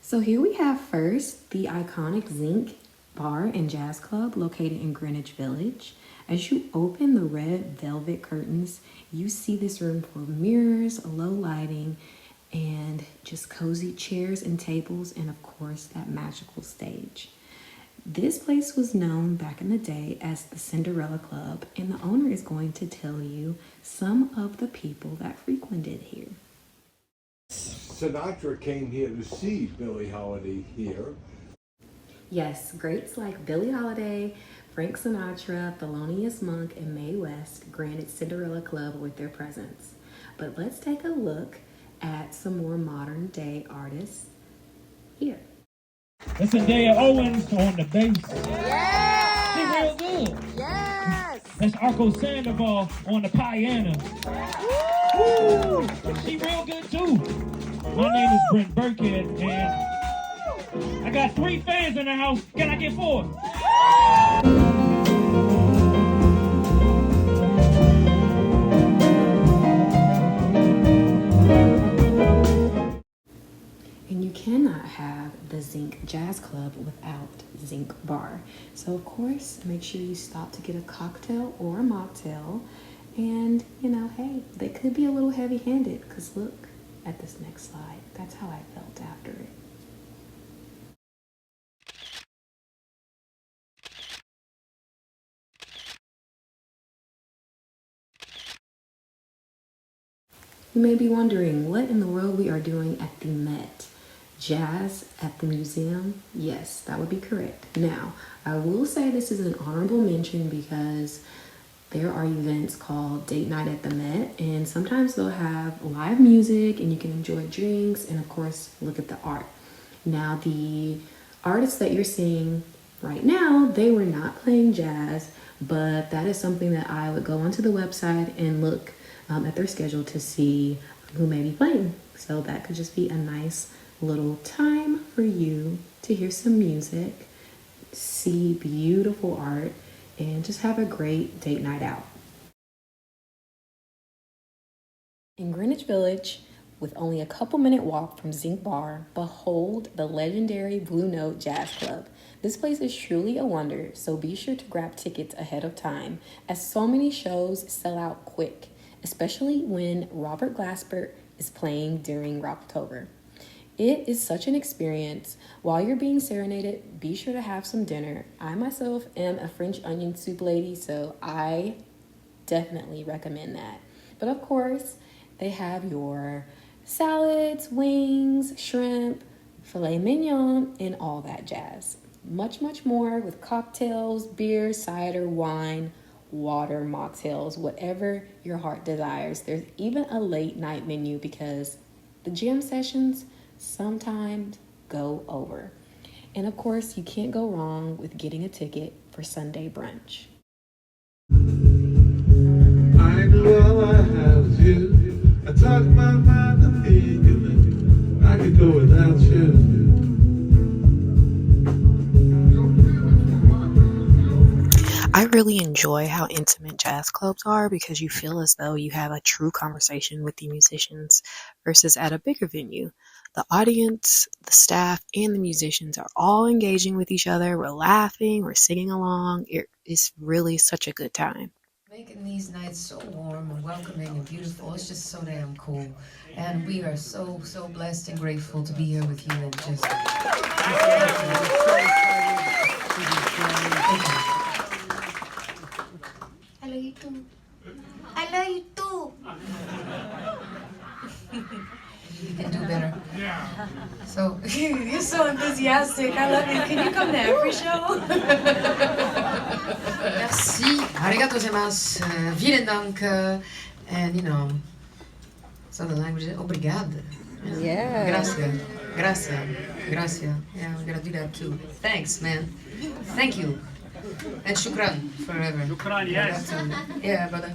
So here we have first the iconic Zinc Bar and Jazz Club located in Greenwich Village. As you open the red velvet curtains, you see this room full of mirrors, low lighting, and just cozy chairs and tables, and of course that magical stage. This place was known back in the day as the Cinderella Club, and the owner is going to tell you some of the people that frequented here. Sinatra came here to see Billie Holiday here. Yes, greats like Billie Holiday, Frank Sinatra, Thelonious Monk, and Mae West granted Cinderella Club with their presence. But let's take a look at some more modern day artists here. That's a Daya Owens on the bass. Yes! She real good. Yes! That's Arco Sandoval on the piano. Woo! She real good too. My name is Brent Burkhead, and I got 3 fans in the house. Can I get 4? And you cannot have the Zinc Jazz Club without Zinc Bar. So of course, make sure you stop to get a cocktail or a mocktail. And you know, hey, they could be a little heavy-handed, because look at this next slide. That's how I felt after it. You may be wondering what in the world we are doing at the Met. Jazz at the museum? Yes, that would be correct. Now, I will say this is an honorable mention because there are events called Date Night at the Met, and sometimes they'll have live music and you can enjoy drinks and of course look at the art. Now, the artists that you're seeing right now, they were not playing jazz, but that is something that I would go onto the website and look at their schedule to see who may be playing. So that could just be a nice little time for you to hear some music, see beautiful art, and just have a great date night out. In Greenwich Village, with only a couple-minute walk from Zinc Bar, behold the legendary Blue Note Jazz Club. This place is truly a wonder, so be sure to grab tickets ahead of time, as so many shows sell out quick, especially when Robert Glasper is playing during Rocktober. It is such an experience. While you're being serenaded, be sure to have some dinner. I myself am a French onion soup lady, so I definitely recommend that. But of course, they have your salads, wings, shrimp, filet mignon, and all that jazz. Much, much more with cocktails, beer, cider, wine, water, mocktails, whatever your heart desires. There's even a late night menu because the jam sessions sometimes go over. And of course, you can't go wrong with getting a ticket for Sunday brunch. I know I have you. I talk my mind and feeling. I could go without you. I really enjoy how intimate jazz clubs are because you feel as though you have a true conversation with the musicians versus at a bigger venue. The audience, the staff, and the musicians are all engaging with each other. We're laughing, we're singing along. It's really such a good time. Making these nights so warm and welcoming and beautiful, it's just so damn cool. And we are so, so blessed and grateful to be here with you and just... I love you too. I love you too. You can do better. Yeah. So, you're so enthusiastic. I love you. Can you come to every show? Merci. Arigato gozaimasu. Vielen Dank. And, you know, some of the languages. Obrigado. Yeah. Gracias. Gracias. Gracias. Yeah, we gotta do that too. Thanks, man. Thank you. And shukran forever. Shukran, yes. Yeah, brother.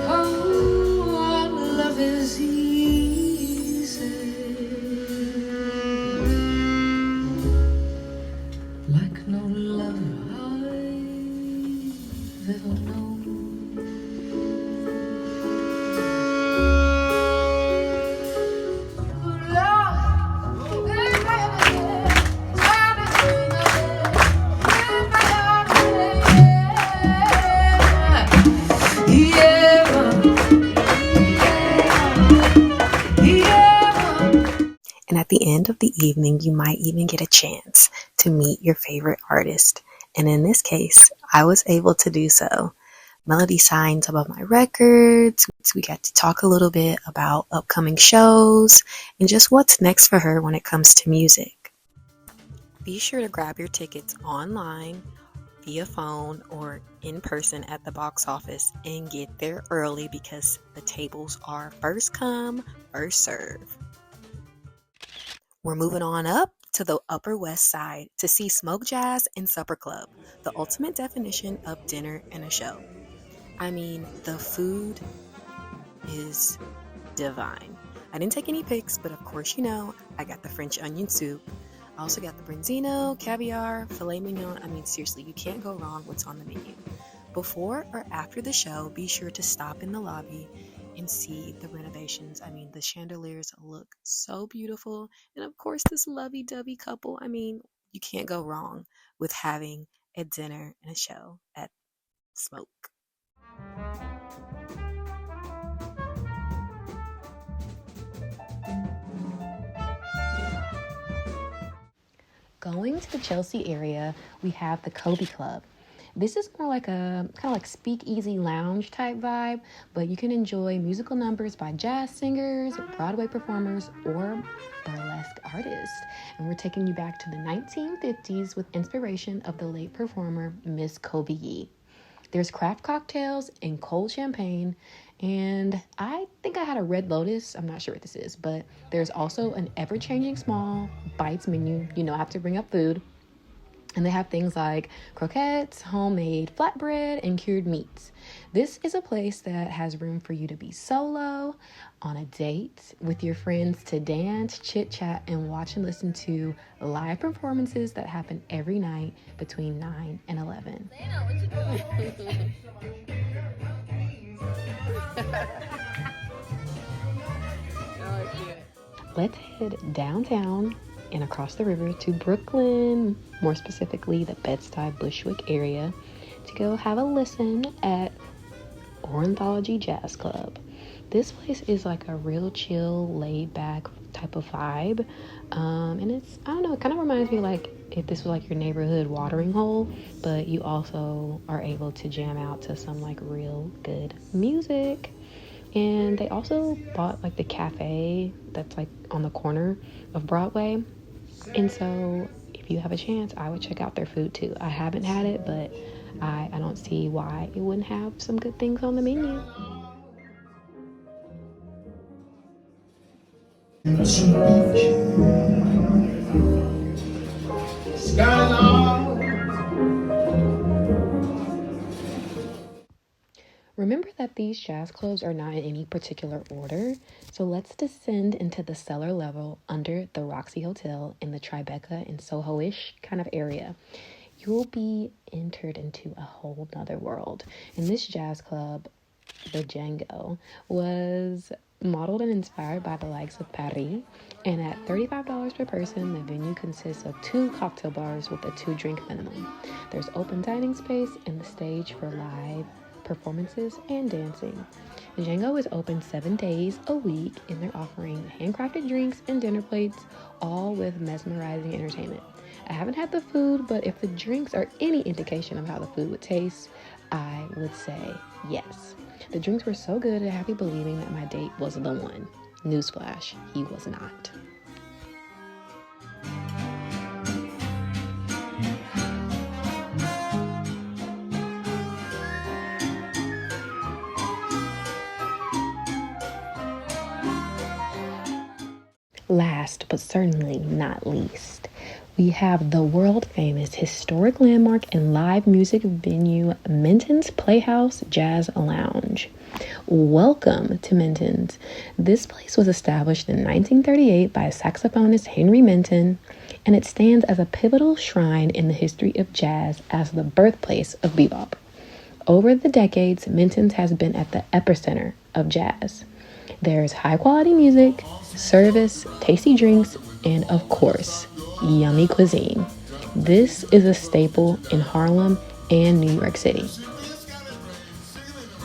Oh, our love is easy. Like no love I've ever known. Love end of the evening, you might even get a chance to meet your favorite artist. And in this case, I was able to do so. Melody signed some of my records. We got to talk a little bit about upcoming shows and just what's next for her when it comes to music. Be sure to grab your tickets online, via phone, or in person at the box office and get there early because the tables are first come, first serve. We're moving on up to the Upper West Side to see Smoke Jazz and Supper Club, the ultimate definition of dinner and a show. I mean, the food is divine. I didn't take any pics, but of course you know, I got the French onion soup. I also got the branzino, caviar, filet mignon. I mean, seriously, you can't go wrong what's on the menu. Before or after the show, be sure to stop in the lobby and see the renovations. I mean, the chandeliers look so beautiful. And of course, this lovey-dovey couple. I mean, you can't go wrong with having a dinner and a show at Smoke. Going to the Chelsea area, we have the Colby Club. This is more like a kind of like speakeasy lounge type vibe, but you can enjoy musical numbers by jazz singers, Broadway performers, or burlesque artists. And we're taking you back to the 1950s with inspiration of the late performer Miss Colby Yee. There's craft cocktails and cold champagne, and I think I had a Red Lotus. I'm not sure what this is, but there's also an ever-changing small bites menu. You know, I have to bring up food. And they have things like croquettes, homemade flatbread, and cured meats. This is a place that has room for you to be solo, on a date, with your friends to dance, chit-chat, and watch and listen to live performances that happen every night between 9 and 11. Let's head downtown and across the river to Brooklyn, more specifically the Bed-Stuy Bushwick area, to go have a listen at Ornithology Jazz Club. This place is like a real chill, laid-back type of vibe, and it's, I don't know, it kind of reminds me like if this was like your neighborhood watering hole, but you also are able to jam out to some like real good music. And they also bought like the cafe that's like on the corner of Broadway. And so if you have a chance, I would check out their food too. I haven't had it, but I don't see why it wouldn't have some good things on the menu. Remember that these jazz clubs are not in any particular order, so let's descend into the cellar level under the Roxy Hotel in the Tribeca and Soho-ish kind of area. You'll be entered into a whole nother world. And this jazz club, the Django, was modeled and inspired by the likes of Paris, and at $35 per person, the venue consists of 2 cocktail bars with a 2-drink minimum. There's open dining space and the stage for live performances and dancing. The Django is open 7 days a week, and they're offering handcrafted drinks and dinner plates, all with mesmerizing entertainment. I haven't had the food, but if the drinks are any indication of how the food would taste, I would say yes. The drinks were so good, I have me believing that my date was the one. Newsflash, he was not. Last, but certainly not least, we have the world-famous historic landmark and live music venue, Minton's Playhouse Jazz Lounge. Welcome to Minton's. This place was established in 1938 by saxophonist Henry Minton, and it stands as a pivotal shrine in the history of jazz as the birthplace of bebop. Over the decades, Minton's has been at the epicenter of jazz. There's high-quality music, service, tasty drinks, and of course, yummy cuisine. This is a staple in Harlem and New York City.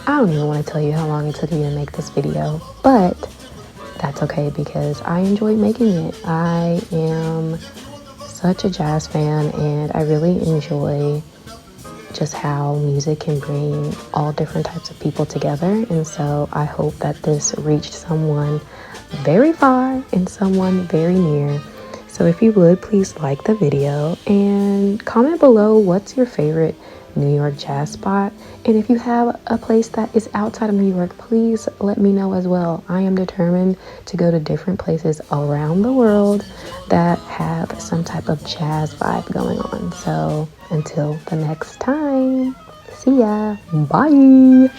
I don't even want to tell you how long it took me to make this video, but that's okay because I enjoy making it. I am such a jazz fan and I really enjoy just how music can bring all different types of people together. And so I hope that this reached someone very far and someone very near. So if you would, please like the video and comment below what's your favorite New York jazz spot. And if you have a place that is outside of New York, please let me know as well. I am determined to go to different places around the world that have some type of jazz vibe going on. So until the next time, see ya. Bye.